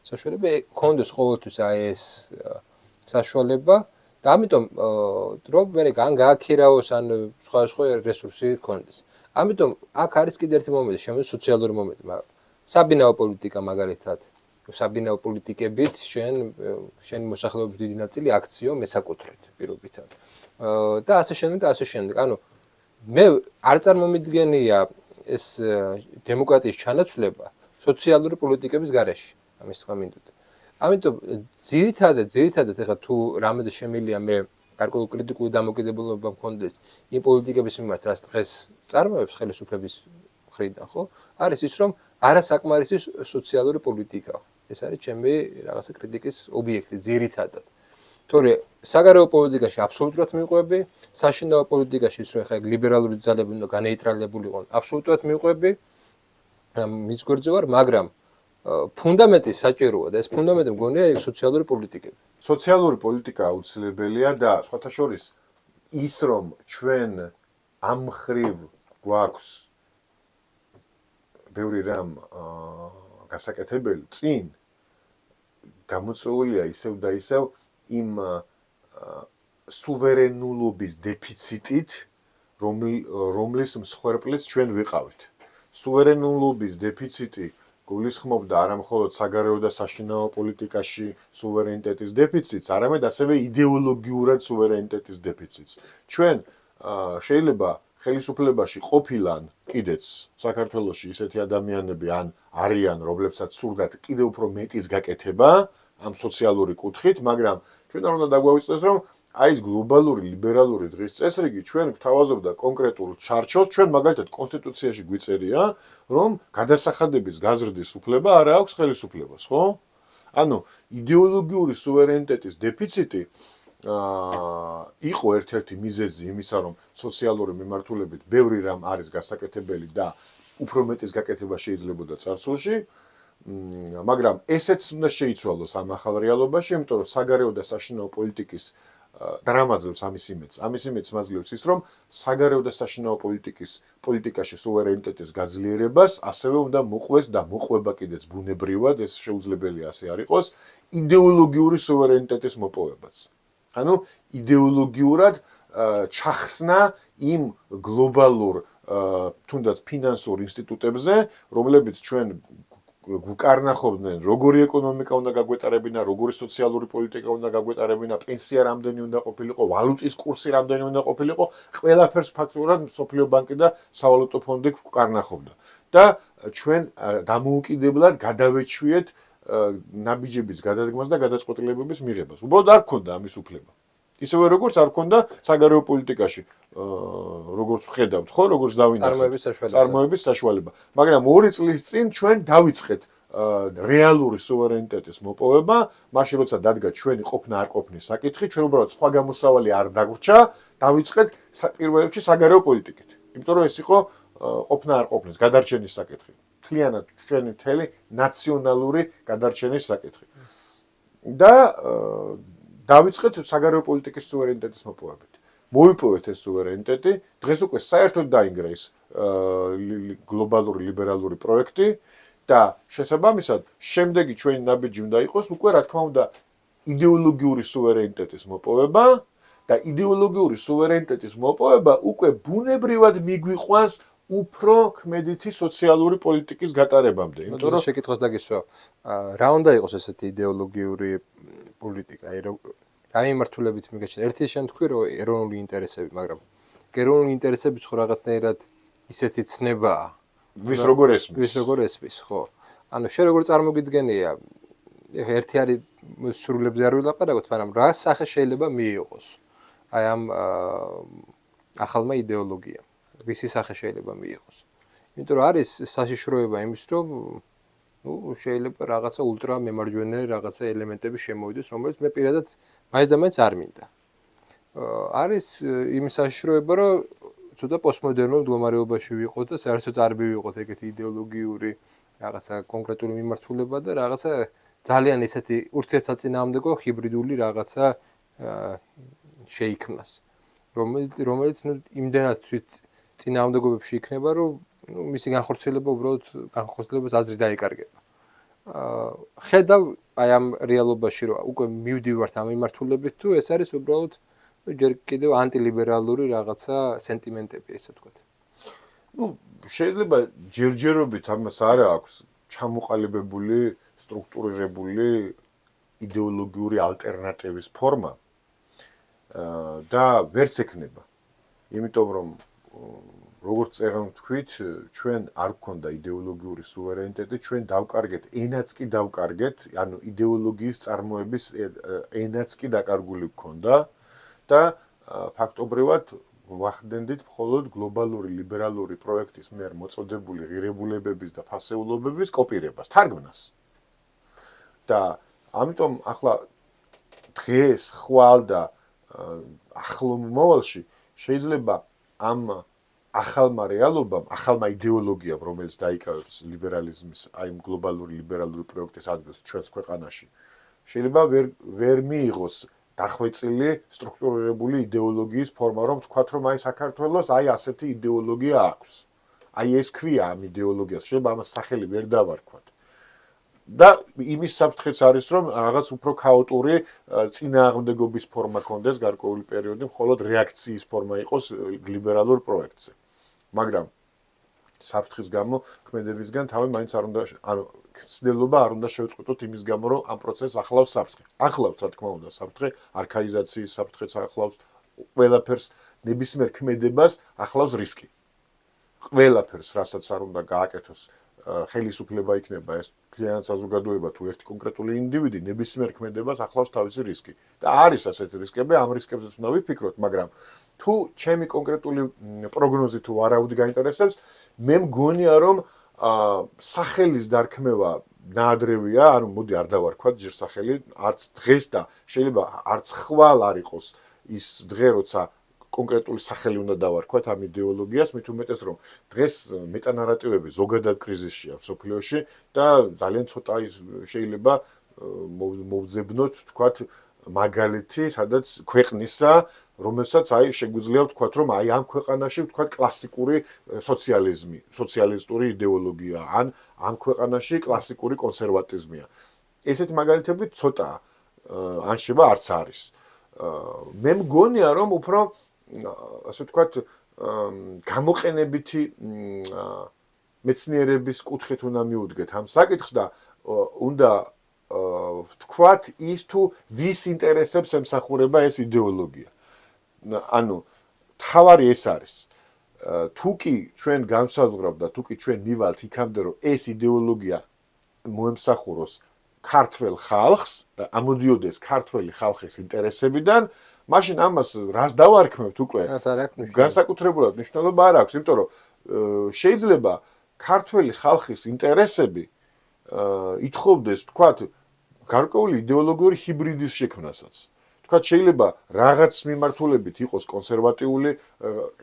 საშუალება კონდეს ყოველთვის აი ეს საშუალება და ამიტომ რომ მე გააქირავოს ან სხვა რესურსი კონდეს. ამიტომ აქ არის კიდევ ერთი მომენტი, შემოდის სოციალური მომენტი, მაგრამ საბინაო პოლიტიკა მაგალითად, საბინაო პოლიტიკებით შენი მოსახლეობის დიდი ნაწილი აქციო მესაკუთრეთ პირობითად. და ასე შემდეგ. ანუ მე არ წარმომიდგენია ეს დემოკრატიის ჩანაცვლება სოციალური პოლიტიკების გარეშე, ამის თქვა მინდოდა. ამიტომ ძირითადად ეხლა თუ რამეზე შემილია მე გარკვეულ კრიტიკული დამოკიდებულება მქონდეს იმ პოლიტიკების მიმართ, რაც დღეს წარმოებს ხელისუფლების მხრიდან, ხო? არის ის რომ არასაკმარისი სოციალური პოლიტიკა. ეს არის ჩემი რაღაცა კრიტიკის ობიექტი ძირითადად. თორე საგარეო პოლიტიკაში აბსოლუტურად მიყვები, საშინაო პოლიტიკაში ის რომ ეხლა ლიბერალური ძალები უნდა განეიტრალებულიყონ, აბსოლუტურად მიყვები. მის გვერდზე ვარ, მაგრამ ფუნდამენტი საჭიროა და ეს ფუნდამენტი მგონია სოციალური პოლიტიკები. სოციალური პოლიტიკა აუცილებელია და სხვათა შორის ის რომ ჩვენ ამ მხრივ გვაქვს ბევრი რამ გასაკეთებელი წინ გამოწვეულია ისევ და ისევ იმ სუვერენულობის დეფიციტით რომლის მსხვერპლიც ჩვენ ვიყავით. სუვერენულობის დეფიციტი გულისხმობდა არა მხოლოდ საგარეო და საშინაო პოლიტიკაში სუვერენიტეტის დეფიციტს, არამედ ასევე იდეოლოგიურად სუვერენიტეტის დეფიციტს. ჩვენ შეიძლება ხელისუფლებაში ყოფილან კიდეც საქართველოში ისეთი ადამიანები ან არიან, რომლებსაც სურდათ კიდევ უფრო მეტის გაკეთება ამ სოციალური კუთხით, მაგრამ ჩვენ არ უნდა დაგვავიწყდეს, რომ აი ეს გლობალური ლიბერალური დღის წესრიგი ჩვენ გვთავაზობდა კონკრეტულ ჩარჩოს, ჩვენ მაგალითად კონსტიტუციაში გვიწერია, რომ გადასახადების გაზრდის უფლება არ აქვს ხელისუფლებას, ხო? ანუ იდეოლოგიური სუვერენიტეტის დეფიციტი იყო ერთ-ერთი მიზეზი იმისა, რომ სოციალური მიმართულებით ბევრი რამ არის გასაკეთებელი და უფრო მეტის გაკეთება შეიძლებოდა წარსულში, მაგრამ ესეც უნდა შეიცვალოს ამ ახალ რეალობაში, იმიტომ რომ საგარეო და საშინაო პოლიტიკის დრამაზებს ამის იმედს მაძლევს ის, რომ საგარეო და საშინაო პოლიტიკაში სუვერენიტეტის გაძლიერებას ასევე უნდა მოყვეს და მოყვება კიდეც ბუნებრივად, ეს შეუძლებელია ასე არ იყოს, იდეოლოგიური სუვერენიტეტის მოპოვებაც. ანუ იდეოლოგიურად ჩახსნა იმ გლობალურ თუნდაც ფინანსურ ინსტიტუტებზე, რომლებიც ჩვენ გვკარნახობდნენ, როგორი ეკონომიკა უნდა გაგვეტარებინა, როგორი სოციალური პოლიტიკა უნდა გაგვეტარებინა, პენსია რამდენი უნდა ყოფილიყო, ვალუტის კურსი რამდენი უნდა ყოფილიყო, ყველაფერს ფაქტურად მსოფლიო ბანკი და სავალუტო ფონდი გვკარნახობდა. და ჩვენ დამოუკიდებლად გადავეჩვიეთ ნაბიჯების გადადგმას და გადაწყვეტილებების მიღებას. უბრალოდ არ გქონდა ამის უფლება. ისევე როგორც არ გქონდა საგარეო პოლიტიკაში, როგორც ვხედავთ, ხო, როგორც დავინახეთ წარმოების საშუალება. მაგრამ 2 წლის წინ ჩვენ დავიწყეთ რეალური სუვერენიტეტის მოპოვება, მაშინ როცა დადგა ჩვენი ყოფნა არ ყოფნის საკითხი, ჩვენ უბრალოდ სხვა გამოსავალი არ დაგვრჩა, დავიწყეთ პირველ რიგში საგარეო პოლიტიკით. იმიტომ რომ ეს იყო ყოფნა არ ყოფნის გადარჩენის საკითხი. მთლიანად ჩვენი მთელი ნაციონალური გადარჩენის საკითხი. და დავიწყეთ საგარეო პოლიტიკის სუვერენიტეტის მოპოვებით. მოიპოვეთ ეს სუვერენიტეტი, დღეს უკვე საერთოდ დაინგრა ეს გლობალური ლიბერალური პროექტი და შესაბამისად შემდეგი ჩვენი ნაბიჯი უნდა იყოს უკვე რა თქმა უნდა იდეოლოგიური სუვერენიტეტის მოპოვება და იდეოლოგიური სუვერენიტეტის მოპოვება უკვე ბუნებრივად მიგვიყვანს უფრო ქმედითი სოციალური პოლიტიკის გატარებამდე. იმიტომ რომ შეკითხვას დაგისვა, რა უნდა იყოს ესეთი იდეოლოგიური პოლიტიკა, რა მიმართულებით მიგეჩნია. ერთი შენ თქვი რომ ეროვნული ინტერესები, მაგრამ ეროვნული ინტერესები ხო რაღაცნაირად ისეთი ცნებაა. ვის როგორ ესმის? ვის როგორ ესმის, ხო. ანუ შენ როგორ წარმოგიდგენია, ერთი არის სრულებზე არ ვილაპარაკოთ, მაგრამ რა სახე შეიძლება მიიღოს აი ამ ახალმა იდეოლოგიამ. რისი სახე შეიძლება მიიღოს. იმიტომ რომ არის საშიშროება იმის, რომ შეიძლება რაღაცა ულტრა მემარჯვენე რაღაცა ელემენტები შემოვიდეს, რომელიც მე პირადად მაინც და მაინც არ მინდა. არის იმის საშიშროება, რომ ცოტა პოსტმოდერნულ მდგომარეობაში ვიყოთ და საერთოდ არ მივიღოთ ეგეთი იდეოლოგიური რაღაცა კონკრეტული მიმართულება და რაღაცა ძალიან ესეთი ურთიერთსაწინააღმდეგო ჰიბრიდული რაღაცა შეიქმნას. რომელიც იმდენად წინააღმდეგობებში იქნება, რომ მისი განხორციელება უბრალოდ განხორციელებას აზრი დაიკარგება. ხედავ აი ამ რეალობაში, რომ უკვე მივდივართ ამ მიმართულებით, თუ ეს არის უბრალოდ ჯერ კიდევ ანტილიბერალური რაღაცა სენტიმენტები, ესე ვთქვათ. შეიძლება ჯერჯერობით ამას არ აქვს ჩამოყალიბებული, სტრუქტურირებული იდეოლოგიური ალტერნატივის ფორმა და ვერც ექნება. იმიტომ რომ როგორც წეგან ვთქვით, ჩვენ არ გქონდა იდეოლოგიური სუვერენიტეტი, ჩვენ დავკარგეთ, ენაც კი დავკარგეთ, ანუ იდეოლოგიის წარმოების ენაც კი დაკარგული გქონდა და ფაქტობრივად ვახდენდით მხოლოდ გლობალური ლიბერალური პროექტის მიერ მოწოდებული ღირებულებების და ფასეულობების კოპირებას, თარგმნას. და ამიტომ ახლა დღეს ხვალ და ახლო მომავალში შეიძლება ამ ახალმა რეალობამ, ახალმა იდეოლოგიამ, რომელიც დაიკავებს ლიბერალიზმის, აი გლობალური ლიბერალური პროექტის ადგილს ჩვენს ქვეყანაში, შეიძლება ვერ მიიღოს დახვეწილი სტრუქტურირებული იდეოლოგიის ფორმა, რომ თქვათ, რომ აი საქართველოს აი ასეთი იდეოლოგია აქვს. აი ეს ქვია ამ იდეოლოგიას, შეიძლება ამას სახელი ვერ დავარქვათ. და იმის საფრთხეც არის, რომ რაღაც უფრო ქაოტური წინააღმდეგობის ფორმა კონდეს გარკვეული პერიოდი, მხოლოდ რეაქციის ფორმა იყოს ლიბერალურ პროექტზე. მაგრამ საფრთხის გამო ქმედებისგან თავი მაინც არ უნდა, ანუ ცდილობა არ უნდა შევწყვეტოთ იმის გამო, რომ ამ პროცესს ახლავს საფრთხე. ახლავს, რა თქმა უნდა, საფრთხე, არქაიზაციის საფრთხეც ახლავს, ყველაფერს ნებისმიერ ქმედებას ახლავს რისკი. ყველაფერს, რასაც არ უნდა გააკეთოს ხელისუფლება იქნება ეს მთლიანად საზოგადოება თუ ერთი კონკრეტული ინდივიდი ნებისმიერ ქმედებას ახლავს თავისი რისკი. და არის ასეთი რისკები, ამ რისკებზეც უნდა ვიფიქროთ, მაგრამ თუ ჩემი კონკრეტული პროგნოზი თუ ვარაუდი გაინტერესებს, მე მგონია რომ სახელის დარქმევა ნაადრევია, ანუ მოდი არ დავარქვათ ჯერ სახელი, არც დღეს და შეიძლება არც ხვალ არ იყოს ის დღე, როცა კონკრეტული სახელი უნდა დავარქვათ ამ იდეოლოგიას, მით უმეტეს რომ დღეს მეტანარატივები ზოგადად კრიზისშია მსოფლიოში და ძალიან ცოტა შეიძლება მოვძებნოთ, თქვათ, მაგალითი, სადაც ქვეყნისა, რომელსაც აი შეგვიძლია ვთქვათ, რომ აი ამ ქვეყანაში ვთქვათ კლასიკური სოციალიზმი, სოციალისტური იდეოლოგია, ან ამ ქვეყანაში კლასიკური კონსერვატიზმია. ესეთი მაგალითები ცოტაა, ან შეიძლება არც არის. მე მგონია, რომ უფრო ასე ვთქვათ, გამოყენებითი მეცნიერების კუთხით უნდა მიუდგეთ ამ საკითხს და უნდა ვთქვათ ის თუ ვის ინტერესებს ემსახურება ეს იდეოლოგია. ანუ თავარი ეს არის. თუ კი ჩვენ განსაზღვრავთ და თუ კი ჩვენ მივალთ იქამდე რომ ეს იდეოლოგია მოემსახუროს ქართველ ხალხს და ამოდიოდეს ქართველი ხალხის ინტერესებიდან, მაშინ ამას რას დავარქმევთ უკვე? განსაკუთრებულად მნიშვნელობა არ აქვს, იმიტომ რომ შეიძლება ქართველი ხალხის ინტერესები ითხოვდეს, თქვათ, გარკვეული იდეოლოგიური ჰიბრიდის შექმნასაც. თქვათ, შეიძლება რაღაც მიმართულებით იყოს კონსერვატიული,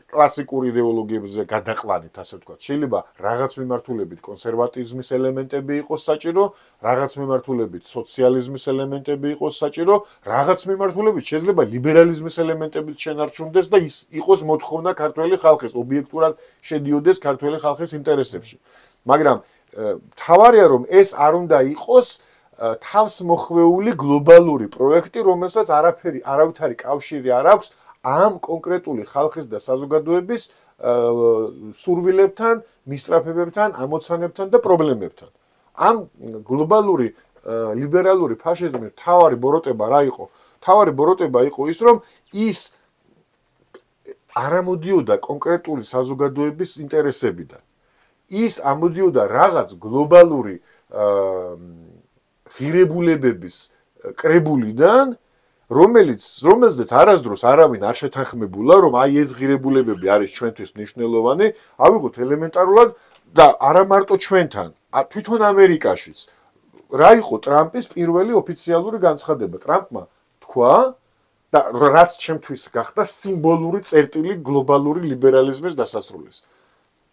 კლასიკური იდეოლოგიებზე გადაყვანით, ასე ვთქვათ. შეიძლება რაღაც მიმართულებით კონსერვატიზმის ელემენტები იყოს საჭირო, რაღაც მიმართულებით სოციალიზმის ელემენტები იყოს საჭირო, რაღაც მიმართულებით შეიძლება ლიბერალიზმის ელემენტებიც შენარჩუნდეს და ის იყოს მოთხოვნა ქართველი ხალხის, ობიექტურად შედიოდეს ქართველი ხალხის ინტერესებში. მაგრამ თავარია რომ ეს არ უნდა იყოს თავს მოხვეული გლობალური პროექტი, რომელსაც არავითარი კავშირი არ აქვს ამ კონკრეტული ხალხის და საზოგადოების სურვილებთან, მისწრაფებებთან, ამოცანებთან და პრობლემებთან. ამ გლობალური ლიბერალური ფაშიზმის თავარი ბოროტება რა იყო? თავარი ბოროტება იყო ის, რომ ის არ ამოდიოდა კონკრეტული საზოგადოების ინტერესებიდან. ის ამოდიოდა რაღაც გლობალური ღირებულებების კრებულიდან, რომელზეც არასდროს არავინ არ შეთანხმებულა, რომ აი ეს ღირებულებები არის ჩვენთვის მნიშვნელოვანი, ავიღოთ ელემენტარულად და არა მარტო ჩვენთან, თვითონ ამერიკაშიც. რა იყო ტრამპის პირველი ოფიციალური განცხადება? ტრამპმა თქვა და რაც ჩემთვის გახდა სიმბოლური წერტილი გლობალური ლიბერალიზმის დასასრულის.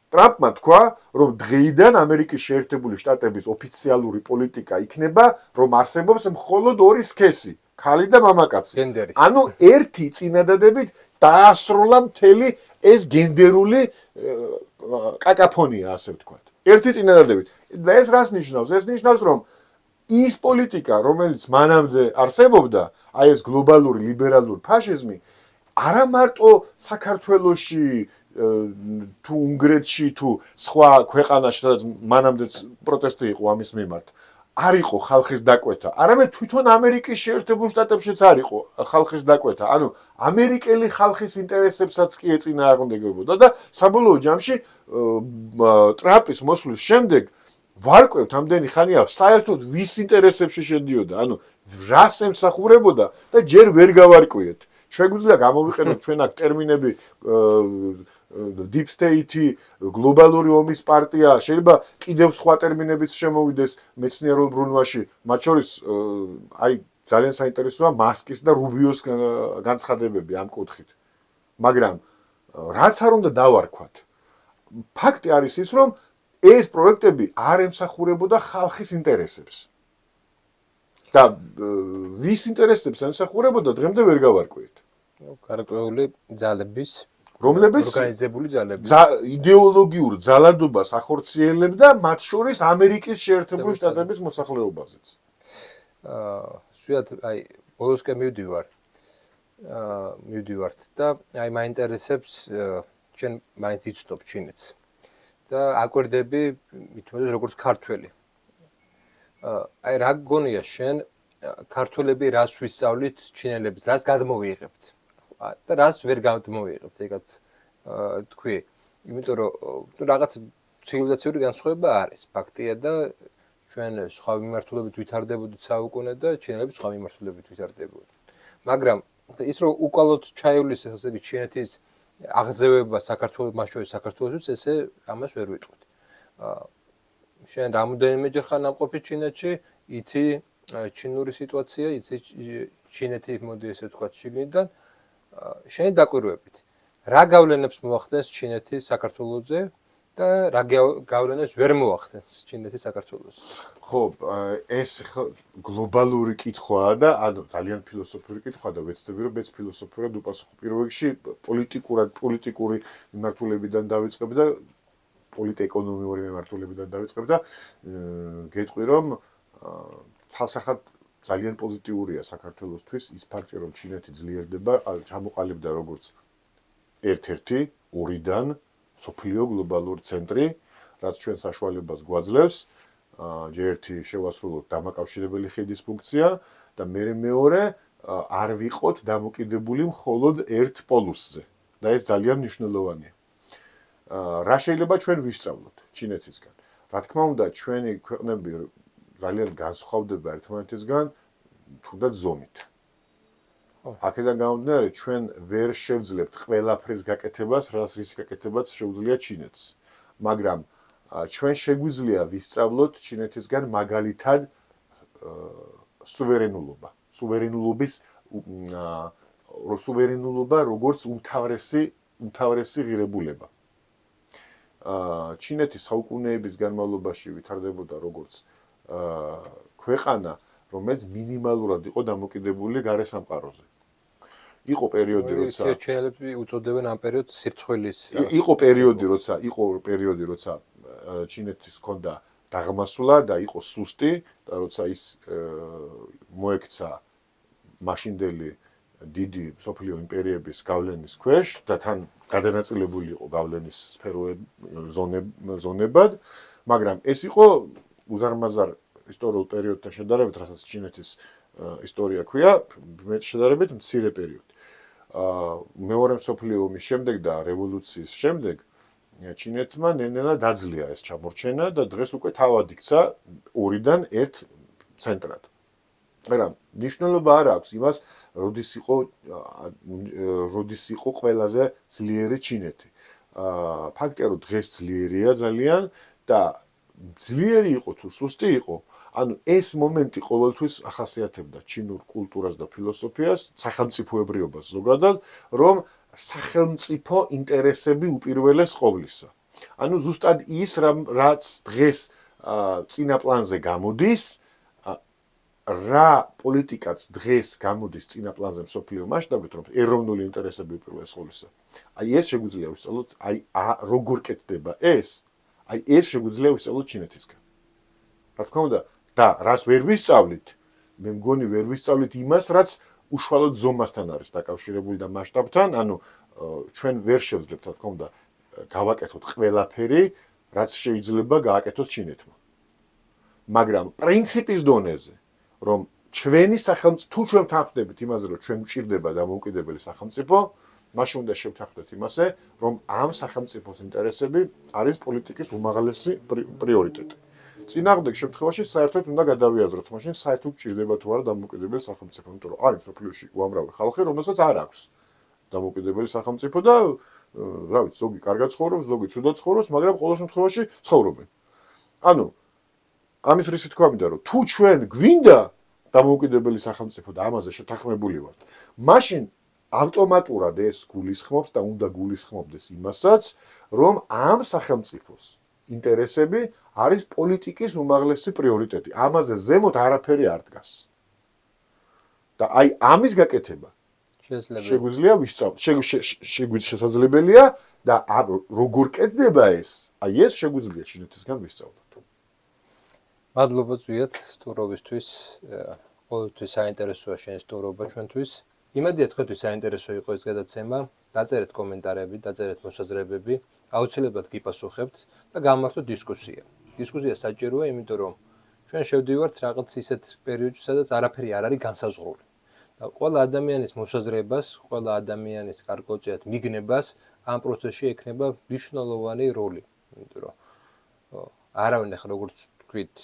ტრამპმა თქვა, რომ დღეიდან ამერიკის შეერთებული შტატების ოფიციალური პოლიტიკა იქნება, რომ არსებობს მხოლოდ ორი სქესი, ქალი და მამაკაცი. ანუ ერთი წინადადებით დაასრულა მთელი ეს გენდერული კაკაფონია, ასე ვთქვათ. ერთი წინადადებით. და ეს რას ნიშნავს? ეს ნიშნავს, რომ ის პოლიტიკა, რომელიც მანამდე არსებობდა, აი ეს გლობალური ლიბერალური ფაშიზმი, არა მარტო საქართველოში თუ უნგრეთში თუ სხვა ქვეყანაში, სადაც მანამდეც პროტესტი იყო ამის მიმართ, არ იყო ხალხის დაკვეთა, არამედ თვითონ ამერიკის შეერთებულ შტატებშიც არ იყო ხალხის დაკვეთა. ანუ ამერიკელი ხალხის ინტერესებსაც კი ეწინააღმდეგებოდა და საბოლოო ჯამში ტრამპის მოსვლის შემდეგ ვარკვევთ ამდენი ხანია საერთოდ ვის ინტერესებში შედიოდა, ანუ რას ემსახურებოდა და ჯერ ვერ გავარკვიეთ. შეგვიძლია გამოვიყენოთ ჩვენ აქ ტერმინები deep state, გლობალური ომის პარტია, შეიძლება კიდევ სხვა ტერმინებიც შემოვიდეს მეცნიერულ ბრუნვაში, მათ შორის აი ძალიან საინტერესოა მასკის და რუბიოს განცხადებები ამ კუთხით. მაგრამ რაც არ უნდა დავარქვათ, ფაქტი არის ის, რომ ეს პროექტები არ ემსახურებოდა ხალხის ინტერესებს. და ვის ინტერესებს ემსახურებოდა დღემდე ვერ გავარკვიეთ. გარკვეული ძალების რომლებიც ორგანიზებული ძალები იდეოლოგიურ ძალადობას ახორციელებდა მათ შორის ამერიკის შეერთებული შტატების მოსახლეობაზეც. სულიად აი ბოლოსკენ მივდივართ და აი მაინტერესებს ჩვენ მაინც იცნობ ჩინეთს და აკვირდები მithumedes როგორც ქართველი. აი რა გონია შენ ქართველები რას ვისწავლით ჩინელებს, რას გადმოვიღებთ? და რას ვერ გადმოვიღებთ, ეგაც თქვი, იმიტომ რომ რაღაც ცივილიზაციური განსხვავება არის, ფაქტია და ჩვენ სხვა მიმართულებით ვითარდებოდით საუკუნე და ჩინელები სხვა მიმართულებით ვითარდებოდნენ. მაგრამ ის რომ უკვალოდ ჩაივლის ესე იგი ჩინეთის აღზევება საქართველოს მას შორის საქართველოსთვის ესე ამას ვერ ვიტყვით. შენ რამოდენიმეჯერ ხარ ნამყოფი ჩინეთში, იცი ჩინური სიტუაცია, იცი ჩინეთი მოდი ესე ვთქვათ შიგნიდან შენი დაკვირვებით რა გავლენებს მოახდენს ჩინეთი საქართველოზე და რა გავლენებს ვერ მოახდენს ჩინეთი საქართველოზე? ხო, ეს გლობალური კითხვაა და ანუ ძალიან ფილოსოფიური კითხვაა და ვეცდები რომ მეც ფილოსოფიურად უპასუხო. პირველ რიგში პოლიტიკური მიმართულებიდან დავიწყებ და პოლიტეკონომიური მიმართულებიდან დავიწყებ და გეტყვი რომ ცალსახად ძალიან პოზიტიურია საქართველოსთვის ის ფაქტი რომ ჩინეთი ძლიერდება, ჩამოყალიბდა როგორც ერთ-ერთი ორიდან სოფლიო გლობალური ცენტრი, რაც ჩვენ საშუალებას გვაძლევს ჯერ ერთი შევასრულოთ დამაკავშირებელი ხიდის ფუნქცია და მეორე არ ვიყოთ დამოკიდებული მხოლოდ ერთ პოლუსზე და ეს ძალიან მნიშვნელოვანია. რა შეიძლება ჩვენ ვისწავლოთ ჩინეთისგან? რა თქმა უნდა, ჩვენი ქვეყნები ძალიან განსხვავდება ერთმანეთისგან თუნდაც ზომით. აქედან გამომდინარე, ჩვენ ვერ შევძლებთ ყველაფრის გაკეთებას, რის გაკეთებაც შეუძლია ჩინეთს. მაგრამ ჩვენ შეგვიძლია ვისწავლოთ ჩინეთისგან მაგალითად სუვერენულობა როგორც უმთავრესი ღირებულება. ჩინეთი საუკუნეების განმავლობაში ვითარდებოდა როგორც ქვეყანა, რომელიც მინიმალურად იყო დამოკიდებული გარე სამყაროზე. იყო პერიოდი, როცა ჩინელები უწოდებენ ამ პერიოდს სირცხვილის. იყო პერიოდი, როცა ჩინეთის ჰქონდა დაღმასვლა და იყო სუსტი და როცა ის მოექცა მაშინდელი დიდი მსოფლიო იმპერიების გავლენის ქვეშ და თან გადანაწილებული იყო გავლენის ზონებად, მაგრამ ეს იყო უზარმაზარ ისტორიულ პერიოდთან შედარებით, რასაც ჩინეთის ისტორია ქვია, შედარებით მცირე პერიოდი. მეორე მსოფლიო ომის შემდეგ და რევოლუციის შემდეგ ჩინეთმა ნელ-ნელა დაძლია ეს ჩამორჩენა და დღეს უკვე თავად იქცა ორიდან ერთ ცენტრად. მაგრამ მნიშვნელობა არ აქვს იმას, როდის იყო ყველაზე ძლიერი ჩინეთი. ფაქტია, რომ დღეს ძლიერია ძალიან და ძლიერი იყო თუ სუსტი იყო, ანუ ეს მომენტი ყოველთვის ახასიათებდა ჩინურ კულტურას და ფილოსოფიას, სახელმწიფოებრიობას ზოგადად, რომ სახელმწიფო ინტერესები უპირველეს ყოვლისა. ანუ ზუსტად ის, რაც დღეს წინა პლანზე გამოდის, რა პოლიტიკაც დღეს გამოდის წინა პლანზე მსოფლიო მასშტაბით, რომ ეროვნული ინტერესები უპირველეს ყოვლისა. აი ეს შეგვიძლია ვისწავლოთ, როგორ კეთდება ეს შეგვიძლია ვისწავლოთ ჩინეთისგან. რა თქმა უნდა, და რას ვერ ვისწავლით, მე მგონი ვერ ვისწავლით იმას, რაც უშუალოდ ზომასთან არის დაკავშირებული და მასშტაბთან, ანუ ჩვენ ვერ შევძლებთ, რა თქმა უნდა, გავაკეთოთ ყველაფერი, რაც შეიძლება გააკეთოს ჩინეთმა. მაგრამ პრინციპის დონეზე, რომ ჩვენი სახელმწიფო, თუ ჩვენ ვთანხმდებით იმაზე, რომ ჩვენ გვჭირდება დამოუკიდებელი სახელმწიფო, მაშინ უნდა შევთანხმდეთ იმაზე, რომ ამ სახელმწიფოს ინტერესები არის პოლიტიკის უმაღლესი პრიორიტეტი. წინააღმდეგ შემთხვევაში საერთოდ უნდა გადავიაზროთ, მაშინ საერთოდ გვჭირდება თუ არა დამოუკიდებელი სახელმწიფო, იმიტომ რომ არის მსოფლიოში უამრავი ხალხი, რომელსაც არ აქვს დამოუკიდებელი სახელმწიფო და რა ვიცი, ზოგი კარგად ცხოვრობს, ზოგი ცუდად ცხოვრობს, მაგრამ ყოველ შემთხვევაში ცხოვრობენ. ანუ ამით რისი თქვა მინდა, რომ თუ ჩვენ გვინდა დამოუკიდებელი სახელმწიფო და ამაზე შეთანხმებული ვართ, მაშინ ავტომატურად ეს გულისხმობს და უნდა გულისხმობდეს იმასაც, რომ ამ სახელმწიფოს ინტერესები არის პოლიტიკის უმაღლესი პრიორიტეტი. ამაზე ზემოთ არაფერი არ დგას. და აი ამის გაკეთება შეგვიძლია ვისწავლოთ, შესაძლებელია და როგორ კეთდება ეს, აი ეს შეგვიძლია ჩინეთისგან ვისწავლოთ. მადლობა ზვიად სტუმრობისთვის, ყოველთვის საინტერესოა შენი სტუმრობა ჩვენთვის. იმედია თქვენთვის საინტერესო იყო ეს გადაცემა. დაწერეთ კომენტარები, დაწერეთ მოსაზრებები, აუცილებლად გიპასუხებთ და გამართოთ დისკუსია. დისკუსია საჭიროა, იმიტომ რომ ჩვენ შევდივართ რაღაც ისეთ პერიოდში, სადაც არაფერი არ არის განსაზღვრული. და ყველა ადამიანის მოსაზრებას, ყველა ადამიანის გარკვეულწილად მიგნებას ამ პროცესში ექნება მნიშვნელოვანი როლი. იმიტომ რომ არავინ ახლა როგორც თქვით,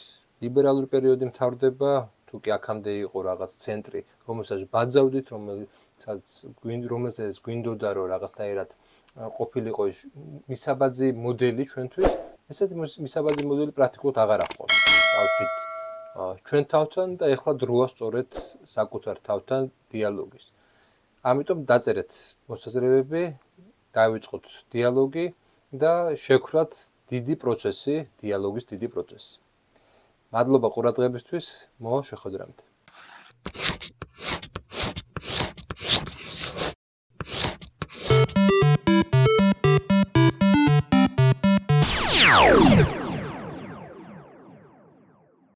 ლიბერალური პერიოდი მთავრდება, თუ კი აქამდე იყო რაღაც ცენტრი, რომელსაც ბაძავდით, რომელსაც გვინდოდა რომ რაღაცნაირად ყოფილიყო მისაბაძი მოდელი ჩვენთვის, ესეთი მისაბაძი მოდელი პრაქტიკულად აღარ ახორციელებს. დავჭით ჩვენ თავთან და ეხლა დროა სწორედ საკუთარ თავთან დიალოგის. ამიტომ დაწერეთ მოსაზრებები, დავიწყოთ დიალოგი და შევქრათ დიდი პროცესი, დიალოგის დიდი პროცესი. მადლობა ყურადღებისთვის, მოვა შეხვედრამდე.